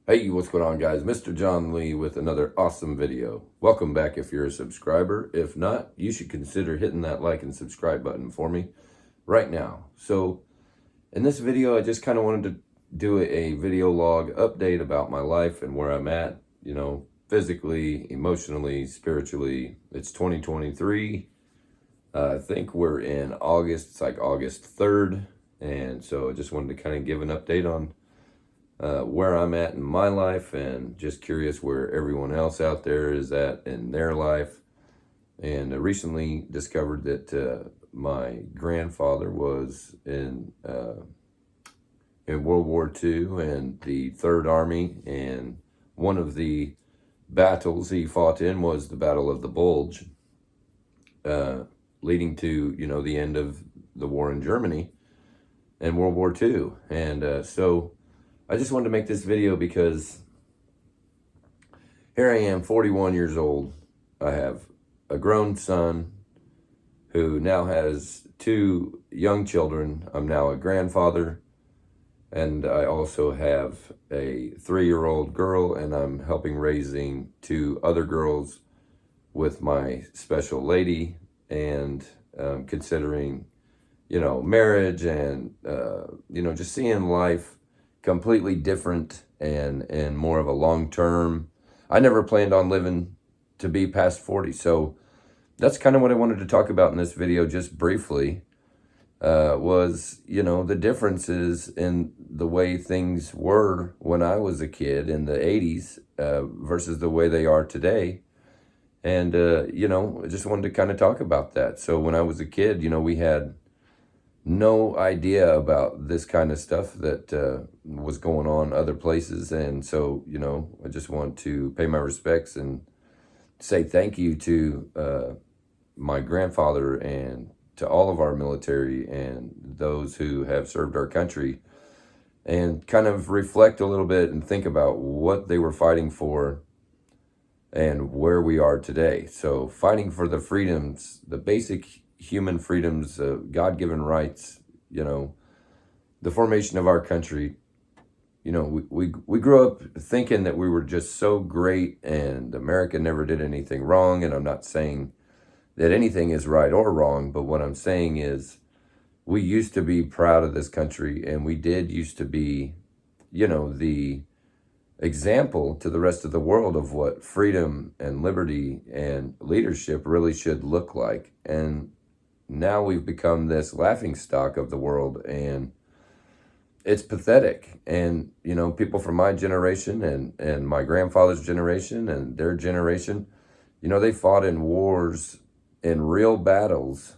Hey, what's going on, guys? Mr. John Lee with another awesome video. Welcome back if you're a subscriber. If not, you should consider hitting that like and subscribe button for me right now. So in this video, I just kind of wanted to do a video log update about my life and where I'm at, physically, emotionally, spiritually. It's 2023. I think we're in August. It's like August 3rd. And so I just wanted to kind of give an update on where I'm at in my life, and just curious where everyone else out there is at in their life. And I recently discovered that my grandfather was in World War II and the Third Army, and one of the battles he fought in was the Battle of the Bulge, leading to the end of the war in Germany and World War II. And so I just wanted to make this video because here I am, 41 years old. I have a grown son who now has 2 young children. I'm now a grandfather, and I also have a 3-year-old girl, and I'm helping raising 2 other girls with my special lady, and considering, marriage and, just seeing life completely different and more of a long-term. I never planned on living to be past 40. So that's kind of what I wanted to talk about in this video, just briefly, was, the differences in the way things were when I was a kid in the 80s versus the way they are today. And, I just wanted to kind of talk about that. So when I was a kid, we had no idea about this kind of stuff that was going on other places. And so, I just want to pay my respects and say thank you to my grandfather and to all of our military and those who have served our country, and kind of reflect a little bit and think about what they were fighting for and where we are today. So fighting for the freedoms, the basic human freedoms, God-given rights, the formation of our country. We grew up thinking that we were just so great and America never did anything wrong. And I'm not saying that anything is right or wrong, but what I'm saying is we used to be proud of this country, and we did used to be, the example to the rest of the world of what freedom and liberty and leadership really should look like. And now we've become this laughingstock of the world, and it's pathetic. And, people from my generation and my grandfather's generation and their generation, they fought in wars, in real battles,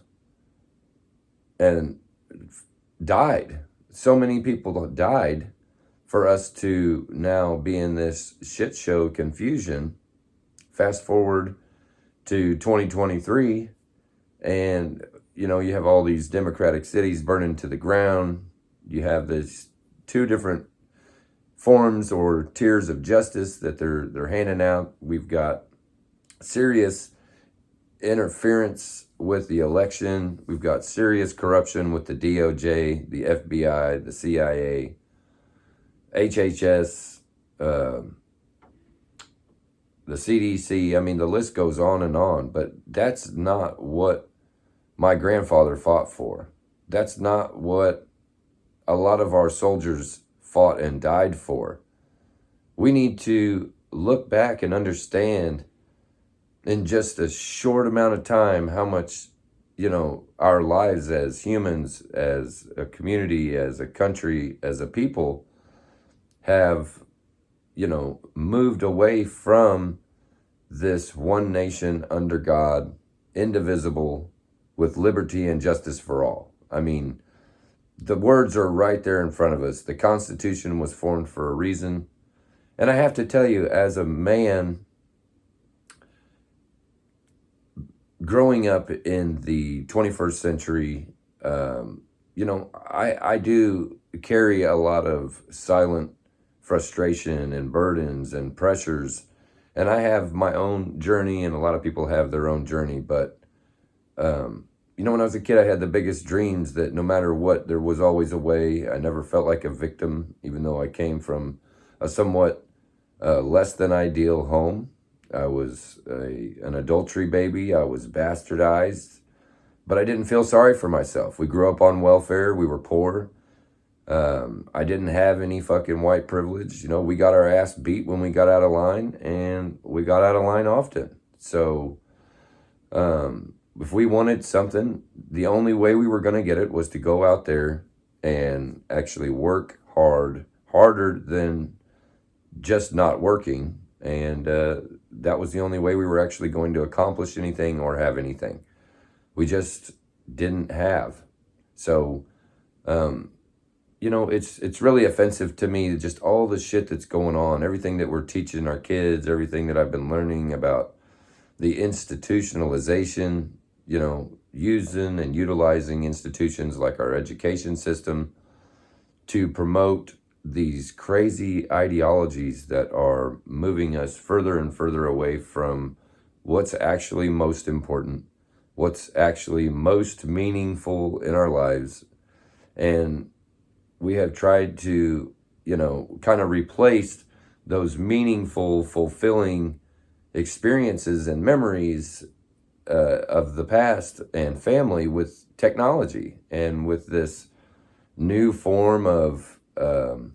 and died. So many people died for us to now be in this shit show confusion. Fast forward to 2023, and you have all these democratic cities burning to the ground. You have this 2 different forms or tiers of justice that they're handing out. We've got serious interference with the election. We've got serious corruption with the DOJ, the FBI, the CIA, HHS, the CDC. I mean, the list goes on and on, but that's not what my grandfather fought for. That's not what a lot of our soldiers fought and died for. We need to look back and understand in just a short amount of time how much, our lives as humans, as a community, as a country, as a people have, moved away from this one nation under God, indivisible, with liberty and justice for all. I mean, the words are right there in front of us. The Constitution was formed for a reason. And I have to tell you, as a man growing up in the 21st century, I do carry a lot of silent frustration and burdens and pressures. And I have my own journey, and a lot of people have their own journey. But, when I was a kid, I had the biggest dreams that no matter what, there was always a way. I never felt like a victim, even though I came from a somewhat a less than ideal home. I was an adultery baby. I was bastardized, but I didn't feel sorry for myself. We grew up on welfare. We were poor. I didn't have any fucking white privilege. We got our ass beat when we got out of line, and we got out of line often. So, if we wanted something, the only way we were going to get it was to go out there and actually work hard, harder than just not working. And that was the only way we were actually going to accomplish anything or have anything. We just didn't have. So, it's really offensive to me, just all the shit that's going on, everything that we're teaching our kids, everything that I've been learning about the institutionalization, using and utilizing institutions like our education system to promote these crazy ideologies that are moving us further and further away from what's actually most important, what's actually most meaningful in our lives. And we have tried to, kind of replace those meaningful, fulfilling experiences and memories of the past and family with technology and with this new form of, or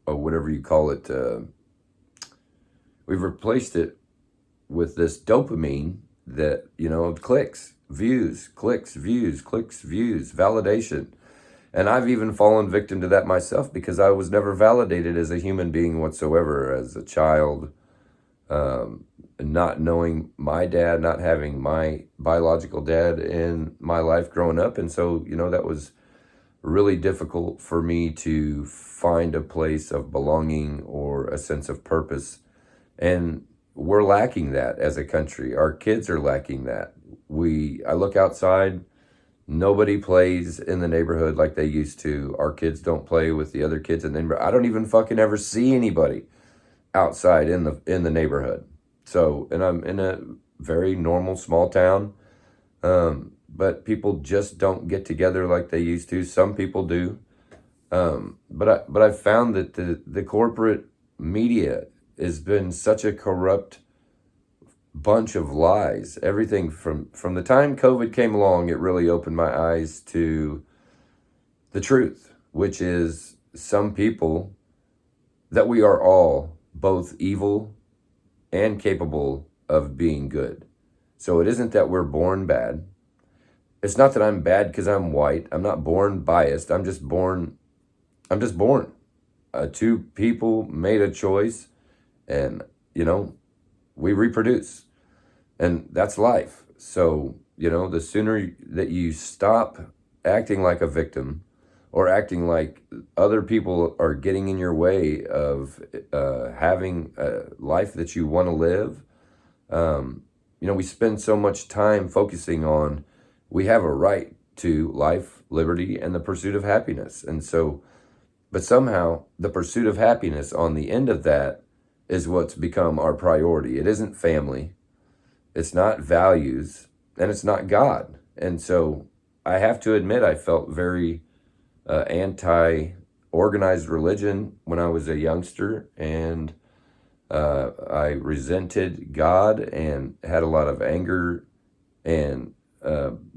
whatever you call it. We've replaced it with this dopamine that, clicks, views, validation. And I've even fallen victim to that myself because I was never validated as a human being whatsoever, as a child, not knowing my dad, not having my biological dad in my life growing up. And so, that was really difficult for me to find a place of belonging or a sense of purpose. And we're lacking that as a country. Our kids are lacking that. I look outside, nobody plays in the neighborhood like they used to. Our kids don't play with the other kids in the neighborhood. I don't even fucking ever see anybody outside in the neighborhood. So, and I'm in a very normal small town, but people just don't get together like they used to. Some people do, but I've found that the corporate media has been such a corrupt bunch of lies. Everything from the time COVID came along, it really opened my eyes to the truth, which is some people, that we are all both evil and capable of being good. So it isn't that we're born bad. It's not that I'm bad because I'm white. I'm not born biased. I'm just born. Two people made a choice, and we reproduce, and that's life. So the sooner that you stop acting like a victim or acting like other people are getting in your way of having a life that you want to live. We spend so much time focusing on, we have a right to life, liberty, and the pursuit of happiness. And so, but somehow the pursuit of happiness on the end of that is what's become our priority. It isn't family, it's not values, and it's not God. And so I have to admit, I felt very anti-organized religion when I was a youngster, and I resented God and had a lot of anger and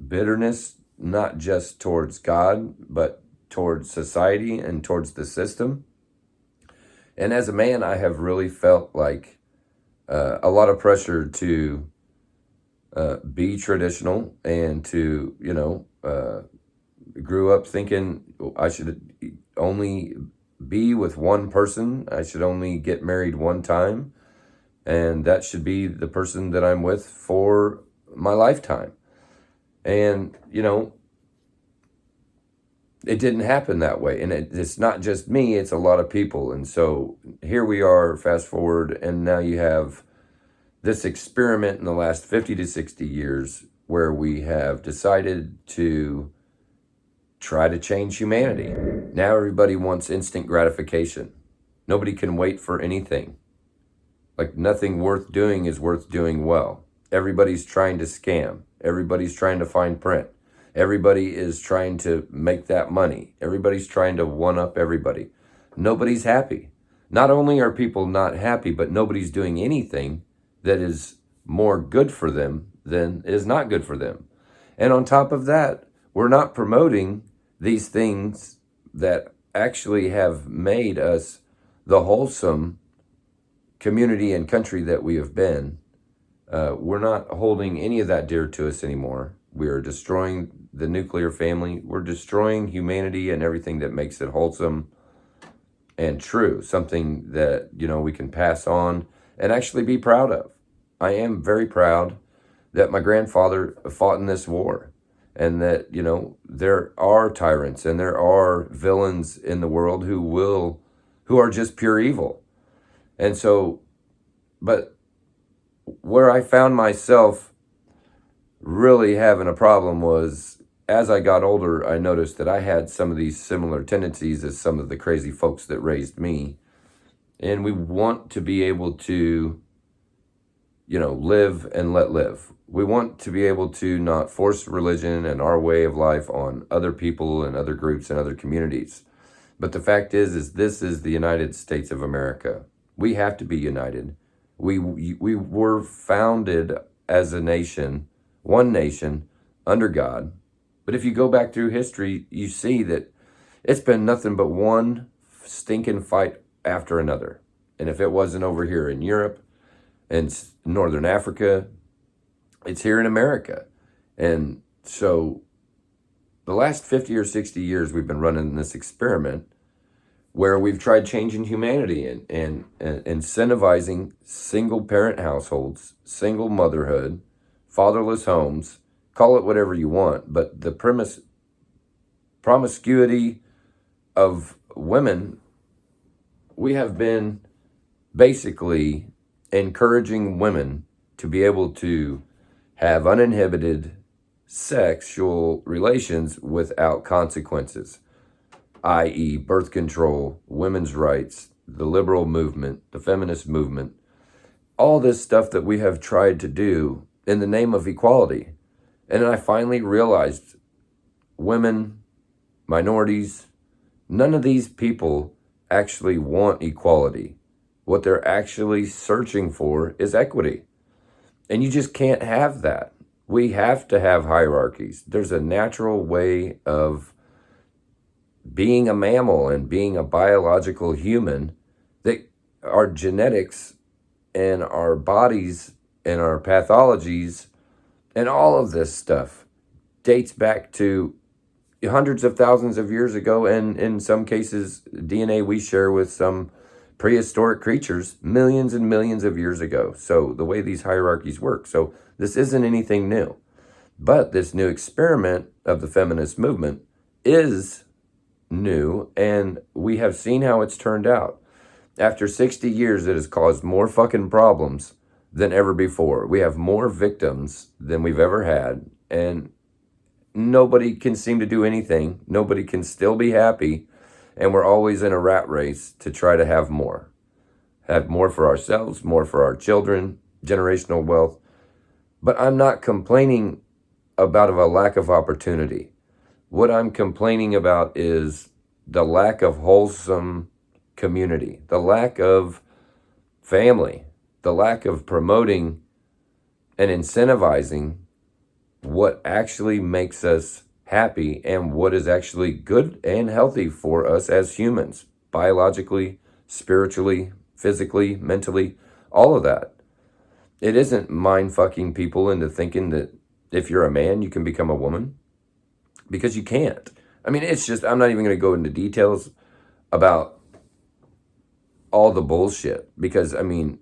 bitterness, not just towards God, but towards society and towards the system. And as a man, I have really felt like a lot of pressure to be traditional and to, grew up thinking I should only be with one person. I should only get married one time. And that should be the person that I'm with for my lifetime. And, it didn't happen that way. And it's not just me, it's a lot of people. And so here we are, fast forward, and now you have this experiment in the last 50 to 60 years where we have decided to try to change humanity. Now everybody wants instant gratification. Nobody can wait for anything. Like nothing worth doing is worth doing well. Everybody's trying to scam. Everybody's trying to fine print. Everybody is trying to make that money. Everybody's trying to one up everybody. Nobody's happy. Not only are people not happy, but nobody's doing anything that is more good for them than is not good for them. And on top of that, we're not promoting these things that actually have made us the wholesome community and country that we have been. We're not holding any of that dear to us anymore. We are destroying the nuclear family. We're destroying humanity and everything that makes it wholesome and true, something that, we can pass on and actually be proud of. I am very proud that my grandfather fought in this war, and that, there are tyrants and there are villains in the world who are just pure evil. And so, but where I found myself really having a problem was, as I got older, I noticed that I had some of these similar tendencies as some of the crazy folks that raised me. And we want to be able to, live and let live. We want to be able to not force religion and our way of life on other people and other groups and other communities. But the fact is this is the United States of America. We have to be united. We were founded as a nation, one nation, under God. But if you go back through history, you see that it's been nothing but one stinking fight after another. And if it wasn't over here in Europe and Northern Africa, it's here in America. And so the last 50 or 60 years, we've been running this experiment where we've tried changing humanity and incentivizing single parent households, single motherhood, fatherless homes, call it whatever you want. But the promiscuity of women, we have been basically encouraging women to be able to have uninhibited sexual relations without consequences, i.e. birth control, women's rights, the liberal movement, the feminist movement, all this stuff that we have tried to do in the name of equality. And I finally realized women, minorities, none of these people actually want equality. What they're actually searching for is equity. And you just can't have that. We have to have hierarchies. There's a natural way of being a mammal and being a biological human that our genetics and our bodies and our pathologies and all of this stuff dates back to hundreds of thousands of years ago, and in some cases, DNA we share with some prehistoric creatures millions and millions of years ago. So the way these hierarchies work. So this isn't anything new. But this new experiment of the feminist movement is new, and we have seen how it's turned out. After 60 years, it has caused more fucking problems than ever before. We have more victims than we've ever had, and nobody can seem to do anything. Nobody can still be happy, and we're always in a rat race to try to have more. Have more for ourselves, more for our children, generational wealth. But I'm not complaining about a lack of opportunity. What I'm complaining about is the lack of wholesome community, the lack of family, the lack of promoting and incentivizing what actually makes us happy and what is actually good and healthy for us as humans, biologically, spiritually, physically, mentally, all of that. It isn't mind-fucking people into thinking that if you're a man, you can become a woman, because you can't. I mean, it's just, I'm not even going to go into details about all the bullshit, because, I mean,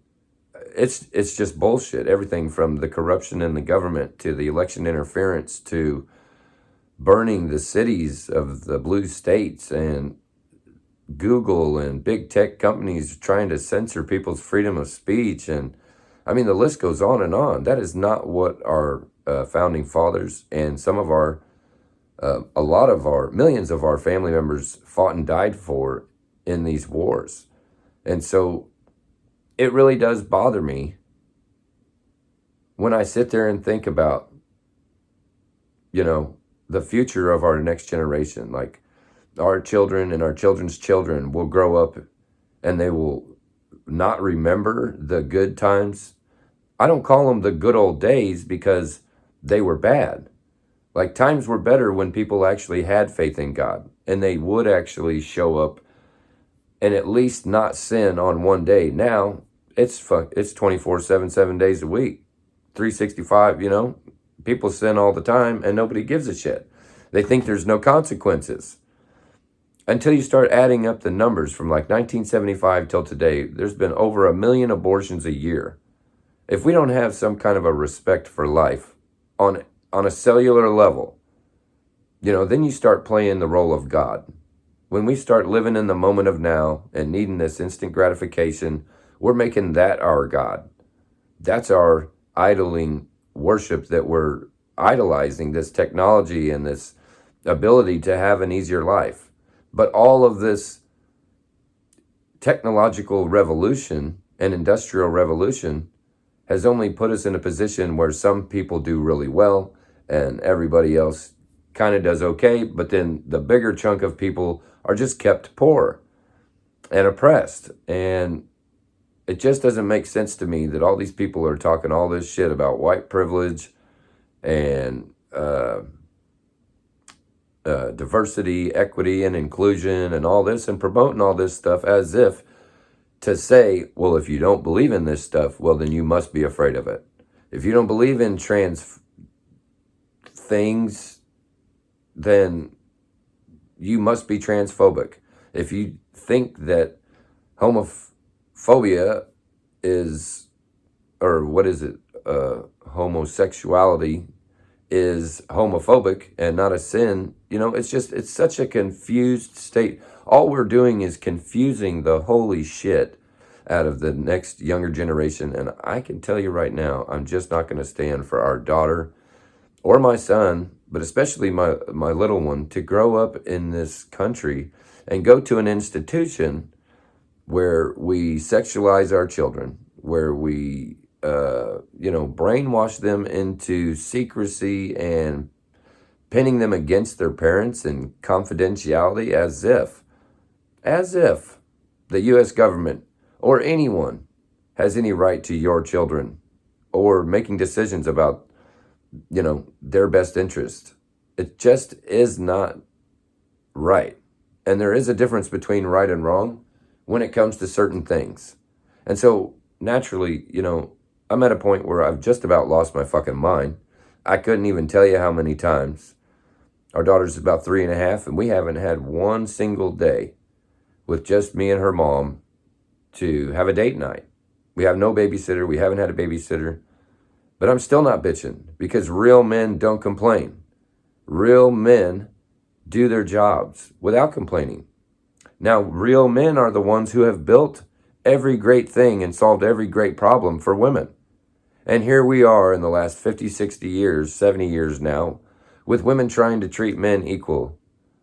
it's just bullshit. Everything from the corruption in the government to the election interference to burning the cities of the blue states and Google and big tech companies trying to censor people's freedom of speech. And I mean, the list goes on and on. That is not what our founding fathers and some of our, a lot of our, millions of our family members fought and died for in these wars. And so it really does bother me when I sit there and think about, the future of our next generation. Like, our children and our children's children will grow up and they will not remember the good times. I don't call them the good old days because they were bad. Like, times were better when people actually had faith in God and they would actually show up and at least not sin on one day. Now it's 24/7, 7 days a week, 365. People sin all the time and nobody gives a shit. They think there's no consequences until you start adding up the numbers from like 1975 till today. There's been over 1 million abortions a year. If we don't have some kind of a respect for life on a cellular level, then you start playing the role of God. When we start living in the moment of now and needing this instant gratification, we're making that our God. That's our idling worship, that we're idolizing this technology and this ability to have an easier life. But all of this technological revolution and industrial revolution has only put us in a position where some people do really well and everybody else kind of does okay, but then the bigger chunk of people are just kept poor and oppressed. And it just doesn't make sense to me that all these people are talking all this shit about white privilege and diversity, equity, and inclusion and all this, and promoting all this stuff as if to say, well, if you don't believe in this stuff, well, then you must be afraid of it. If you don't believe in trans things, then you must be transphobic. If you think that homophobia is, or what is it, homosexuality is homophobic and not a sin, it's such a confused state. All we're doing is confusing the holy shit out of the next younger generation. And I can tell you right now, I'm just not going to stand for our daughter or my son, but especially my little one, to grow up in this country and go to an institution where we sexualize our children, where we, brainwash them into secrecy and pinning them against their parents and confidentiality, as if the U.S. government or anyone has any right to your children or making decisions about, their best interest. It just is not right. And there is a difference between right and wrong when it comes to certain things. And so naturally, I'm at a point where I've just about lost my fucking mind. I couldn't even tell you how many times. Our daughter's about 3.5, and we haven't had one single day with just me and her mom to have a date night. We have no babysitter. We haven't had a babysitter. But I'm still not bitching, because real men don't complain. Real men do their jobs without complaining. Now, real men are the ones who have built every great thing and solved every great problem for women. And here we are in the last 50, 60 years, 70 years now, with women trying to treat men equal.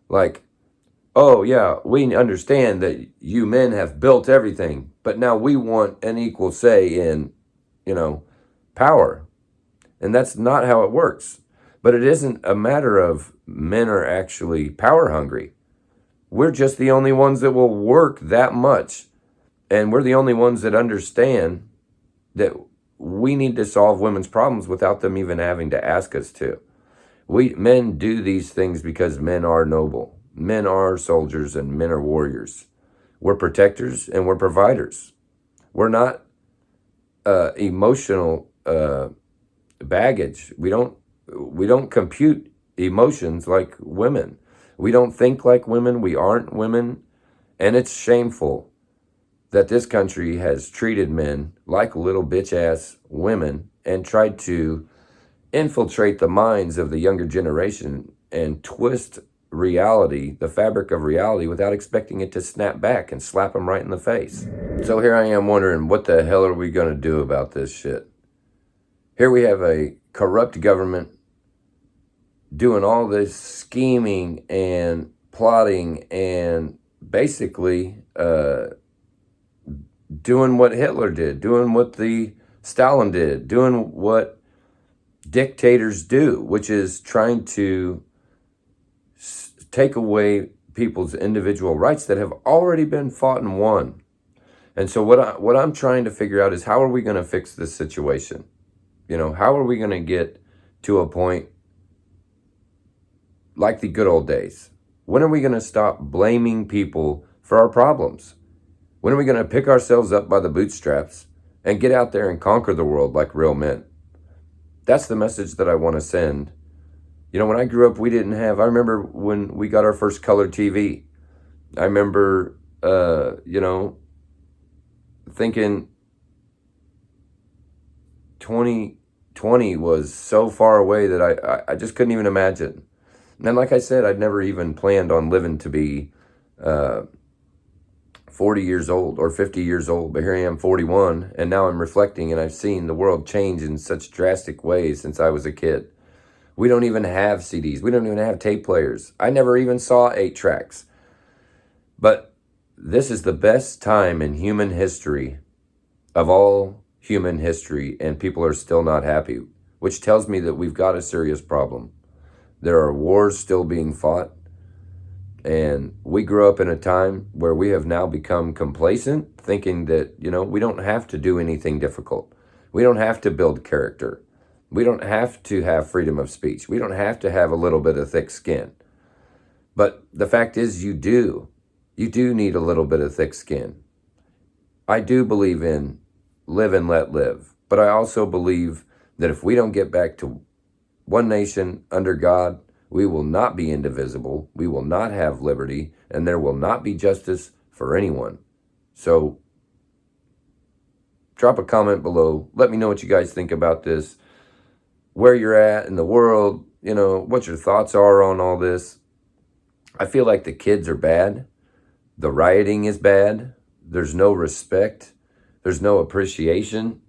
Like, oh yeah, we understand that you men have built everything, but now we want an equal say in, power. And that's not how it works. But it isn't a matter of men are actually power hungry. We're just the only ones that will work that much. And we're the only ones that understand that we need to solve women's problems without them even having to ask us to. Men do these things because men are noble. Men are soldiers and men are warriors. We're protectors and we're providers. We're not emotional baggage. We don't compute emotions like women. We don't think like women. We aren't women. And it's shameful that this country has treated men like little bitch ass women and tried to infiltrate the minds of the younger generation and twist reality, the fabric of reality, without expecting it to snap back and slap them right in the face. So here I am wondering, what the hell are we going to do about this shit? Here we have a corrupt government doing all this scheming and plotting and basically doing what Hitler did, doing what the Stalin did, doing what dictators do, which is trying to take away people's individual rights that have already been fought and won. And so what I'm trying to figure out is, how are we going to fix this situation? How are we going to get to a point like the good old days? When are we going to stop blaming people for our problems? When are we going to pick ourselves up by the bootstraps and get out there and conquer the world like real men? That's the message that I want to send. When I grew up, we didn't have, I remember when we got our first color TV. I remember, thinking 2020 was so far away that I just couldn't even imagine. And like I said, I'd never even planned on living to be 40 years old or 50 years old, but here I am, 41, and now I'm reflecting, and I've seen the world change in such drastic ways since I was a kid. We don't even have CDs. We don't even have tape players. I never even saw 8 tracks. But this is the best time in human history, of all human history, and people are still not happy, which tells me that we've got a serious problem. There are wars still being fought, and we grew up in a time where we have now become complacent, thinking that, we don't have to do anything difficult. We don't have to build character. We don't have to have freedom of speech. We don't have to have a little bit of thick skin. But the fact is, you do. You do need a little bit of thick skin. I do believe in live and let live. But I also believe that if we don't get back to one nation under God, we will not be indivisible. We will not have liberty, and there will not be justice for anyone. So drop a comment below. Let me know what you guys think about this, where you're at in the world, what your thoughts are on all this. I feel like the kids are bad. The rioting is bad. There's no respect. There's no appreciation.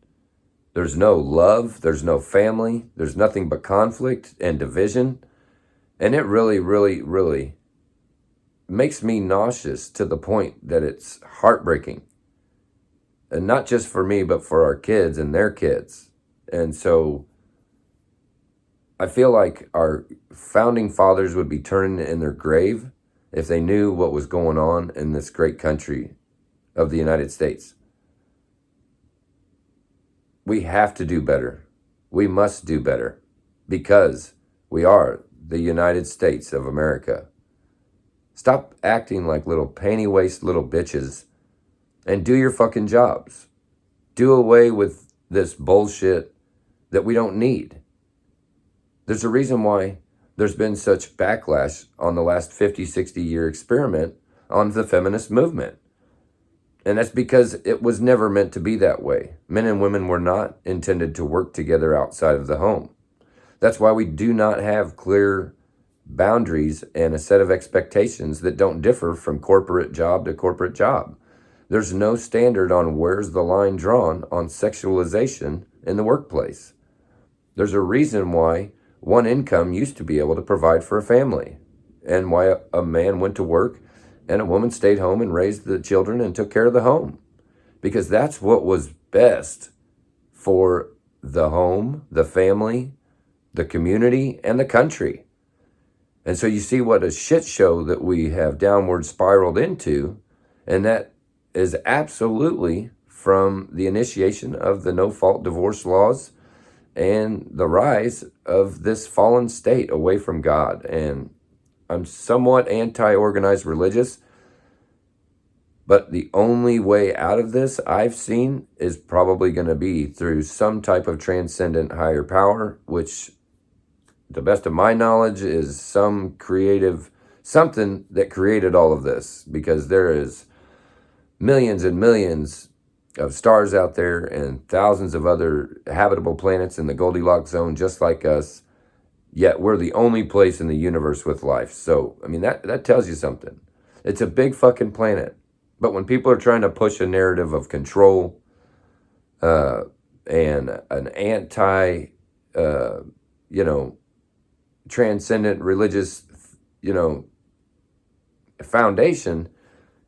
There's no love. There's no family. There's nothing but conflict and division. And it really, really, really makes me nauseous to the point that it's heartbreaking. And not just for me, but for our kids and their kids. And so I feel like our founding fathers would be turning in their grave if they knew what was going on in this great country of the United States. We have to do better. We must do better, because we are the United States of America. Stop acting like little panty-waist little bitches and do your fucking jobs. Do away with this bullshit that we don't need. There's a reason why there's been such backlash on the last 50, 60-year experiment on the feminist movement. And that's because it was never meant to be that way. Men and women were not intended to work together outside of the home. That's why we do not have clear boundaries and a set of expectations that don't differ from corporate job to corporate job. There's no standard on where's the line drawn on sexualization in the workplace. There's a reason why one income used to be able to provide for a family, and why a man went to work and a woman stayed home and raised the children and took care of the home, because that's what was best for the home, the family, the community, and the country. And so you see what a shit show that we have downward spiraled into, and that is absolutely from the initiation of the no-fault divorce laws and the rise of this fallen state away from God. And I'm somewhat anti-organized religious, but the only way out of this I've seen is probably going to be through some type of transcendent higher power, which, the best of my knowledge, is some creative something that created all of this, because there is millions and millions of stars out there and thousands of other habitable planets in the Goldilocks zone just like us, yet we're the only place in the universe with life. So, I mean, that tells you something. It's a big fucking planet. But when people are trying to push a narrative of control and an anti, transcendent religious, foundation,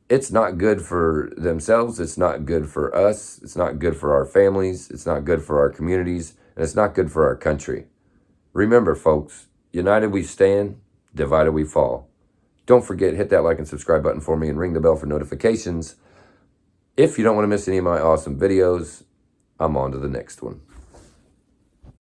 it's not good for themselves. It's not good for us. It's not good for our families. It's not good for our communities. And it's not good for our country. Remember, folks, united we stand, divided we fall. Don't forget, hit that like and subscribe button for me and ring the bell for notifications. If you don't want to miss any of my awesome videos, I'm on to the next one.